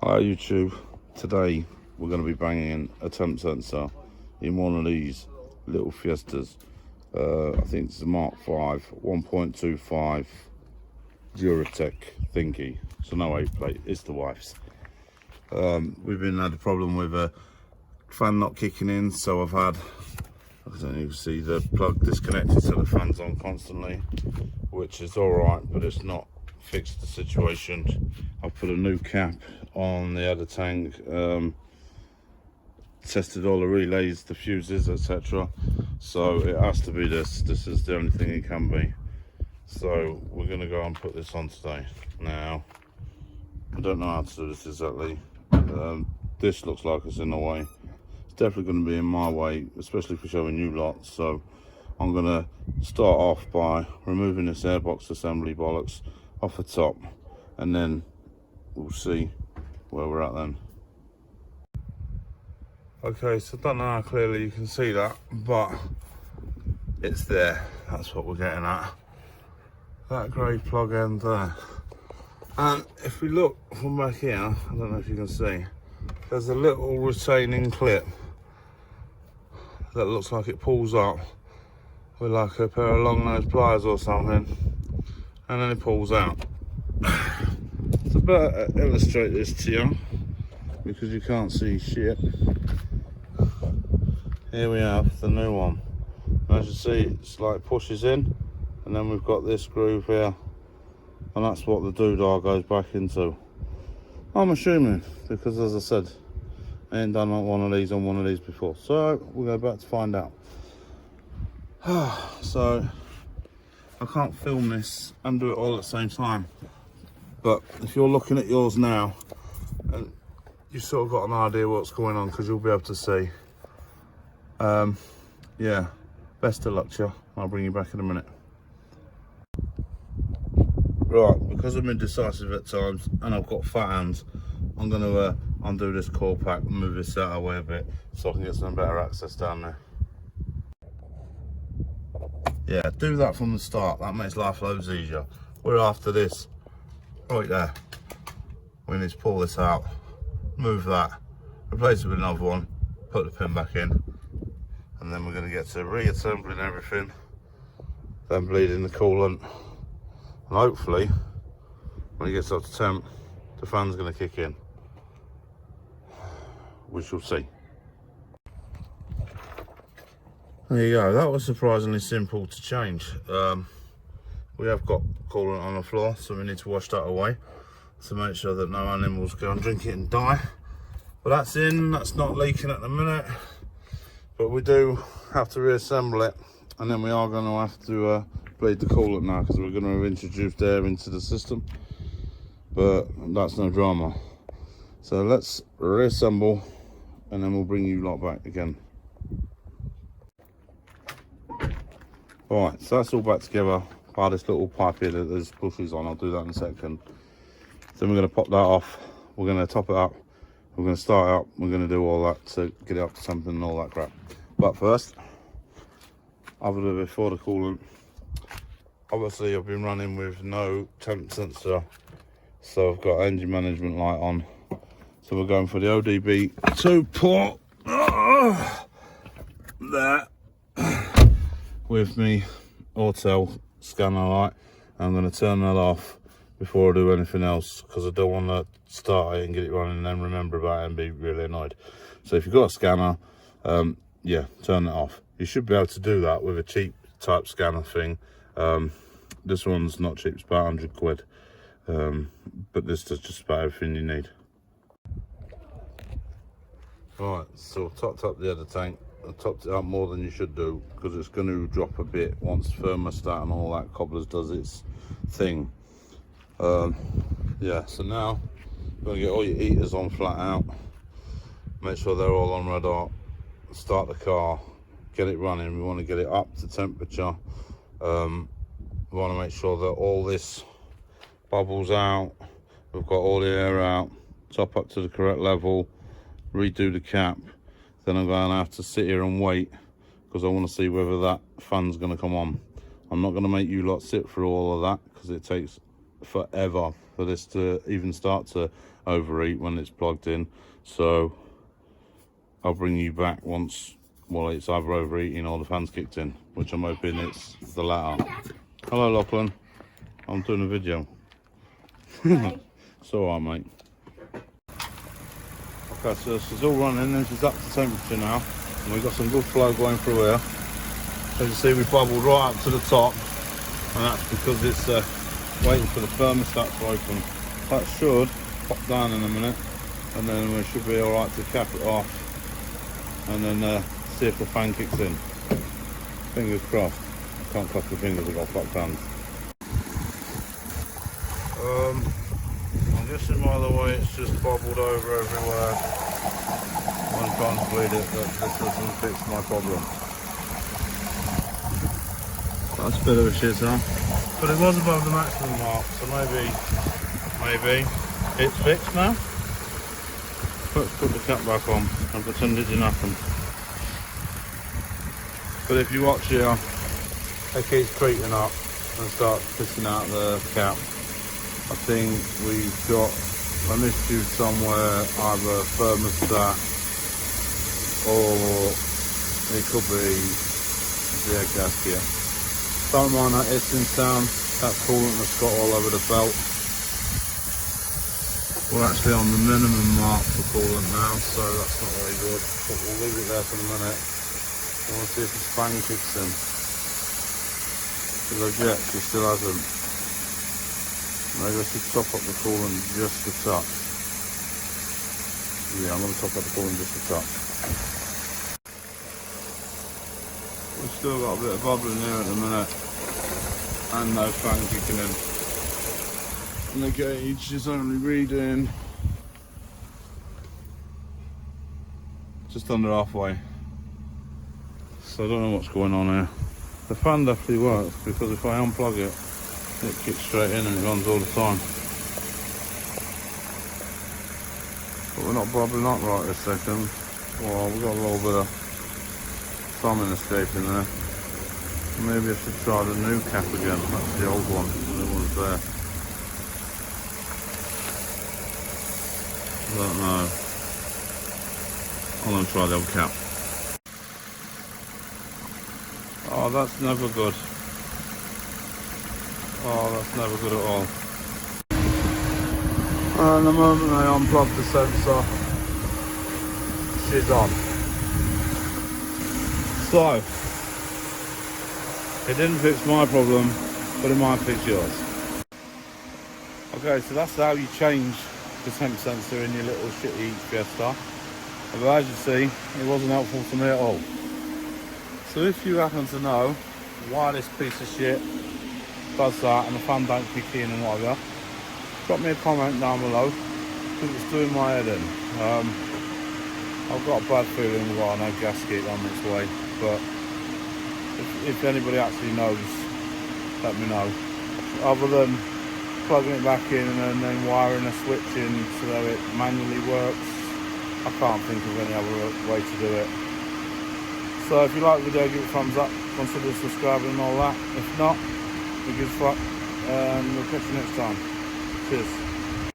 Hi YouTube, today we're going to be banging in a temp sensor in one of these little Fiestas. I think it's the Mark 5 1.25 Duratec thingy. So no 8 plate, it's the wife's. We've had a problem with a fan not kicking in, so I've had, I don't know if you can see the plug disconnected so the fan's on constantly, which is alright, but it's not fixed the situation. I've put a new cap on the other tank, tested all the relays, the fuses, etc. So it has to be this is the only thing it can be. So we're going to go and put this on today. Now I don't know how to do this exactly. This looks like it's in the way. It's definitely going to be in my way, especially for showing you lot. So I'm going to start off by removing this airbox assembly bollocks off the top, and then we'll see where we're at then. Okay, so I don't know how clearly you can see that, but it's there. That's what we're getting at. That grey plug end there. And if we look from back here, I don't know if you can see, there's a little retaining clip that looks like it pulls up with like a pair of long nose pliers or something, and then it pulls out. So better illustrate this to you because you can't see shit. Here we have the new one. As you see, it's like pushes in, and then we've got this groove here, and that's what the doodah goes back into. I'm assuming, because as I said, I ain't done one of these on one of these before, so we'll go back to find out. So I can't film this and do it all at the same time, but if you're looking at yours now, and you've sort of got an idea what's going on, because you'll be able to see. Yeah, best of luck to you. I'll bring you back in a minute. Right, because I'm indecisive at times and I've got fat hands, I'm going to undo this core pack and move this out of the way a bit so I can get some better access down there. Yeah, do that from the start. That makes life loads easier. We're after this right there. We need to pull this out, move that, replace it with another one, put the pin back in, and then we're going to get to reassembling everything, then bleeding the coolant, and hopefully when it gets up to temp, the fan's going to kick in. We shall see. There you go, that was surprisingly simple to change. We have got coolant on the floor, so we need to wash that away to make sure that no animals go and drink it and die. But that's in, that's not leaking at the minute. But we do have to reassemble it, and then we are going to have to bleed the coolant now, because we're going to have introduced air into the system. But that's no drama. So let's reassemble, and then we'll bring you lot back again. Alright, so that's all back together. By this little pipe here that there's bushes on, I'll do that in a second. Then we're going to pop that off, we're going to top it up, we're going to start it up, we're going to do all that to get it up to something and all that crap. But first, other than before the coolant, obviously I've been running with no temp sensor, so I've got engine management light on. So we're going for the ODB 2 port there with me auto scanner light. I'm going to turn that off before I do anything else, because I don't want to start it and get it running and then remember about it and be really annoyed. So if you've got a scanner, yeah, turn it off. You should be able to do that with a cheap type scanner thing. This one's not cheap, it's about 100 quid, but this does just about everything you need. Right, so I've topped up the other tank. I topped it up more than you should do, because it's going to drop a bit once thermostat and all that cobblers does its thing. Yeah, so now you're going to get all your heaters on flat out, make sure they're all on red hot, start the car, get it running. We want to get it up to temperature. We want to make sure that all this bubbles out, we've got all the air out, top up to the correct level, redo the cap. Then I'm going to have to sit here and wait, because I want to see whether that fan's going to come on. I'm not going to make you lot sit through all of that, because it takes forever for this to even start to overheat when it's plugged in. So I'll bring you back once, well, it's either overheating or the fan's kicked in, which I'm hoping it's the latter. Hello, Lachlan. I'm doing a video. It's alright, mate. Okay, so this is all running. This is up to temperature now, and we've got some good flow going through here. As you see, we bubbled right up to the top, and that's because it's waiting for the thermostat to open. That should pop down in a minute, and then we should be alright to cap it off, and then see if the fan kicks in. Fingers crossed. Can't cross my fingers, I've got flat hands. I'm guessing by the way it's just bubbled over everywhere when trying to bleed it, that this doesn't fix my problem. That's a bit of a shit, huh? But it was above the maximum mark, so maybe it's fixed now. Let's put the cap back on and pretend it didn't happen. But if you watch here, it keeps creeping up and starts pissing out the cap. I think we've got an issue somewhere, either thermostat or it could be the air gasket. Don't mind that hissing sound, that's coolant that's got all over the belt. We're actually on the minimum mark for coolant now, so that's not very good, but we'll leave it there for a minute. I want to see if this fan kicks in. Because I guess it still hasn't. Maybe I should top up the coolant just a touch. Yeah, I'm going to top up the coolant just a touch. We've still got a bit of bubbling here at the minute, and no fan kicking in. And the gauge is only reading just under halfway. So I don't know what's going on here. The fan definitely works, because if I unplug it, it kicks straight in and it runs all the time. But we're not bubbling up right this second. Well, we've got a little bit of salmon escaping there. Maybe I should try the new cap again. That's the old one. The new one's there. I don't know. I'm going to try the old cap. Oh, that's never good. Oh, that's never good at all. And the moment I unplug the sensor, she's on. So, it didn't fix my problem, but it might fix yours. Okay, so that's how you change the temp sensor in your little shitty Fiesta. But as you see, it wasn't helpful to me at all. So if you happen to know why this piece of shit does that and the fan don't kick in and whatever, drop me a comment down below, because it's doing my head in. I've got a bad feeling we've got no gasket on its way, but if anybody actually knows, let me know. Other than plugging it back in and then wiring a switch in so that it manually works, I can't think of any other way to do it. So if you like the video, give it a thumbs up, consider subscribing and all that. If not, who gives a fuck, and we'll catch you next time. Cheers.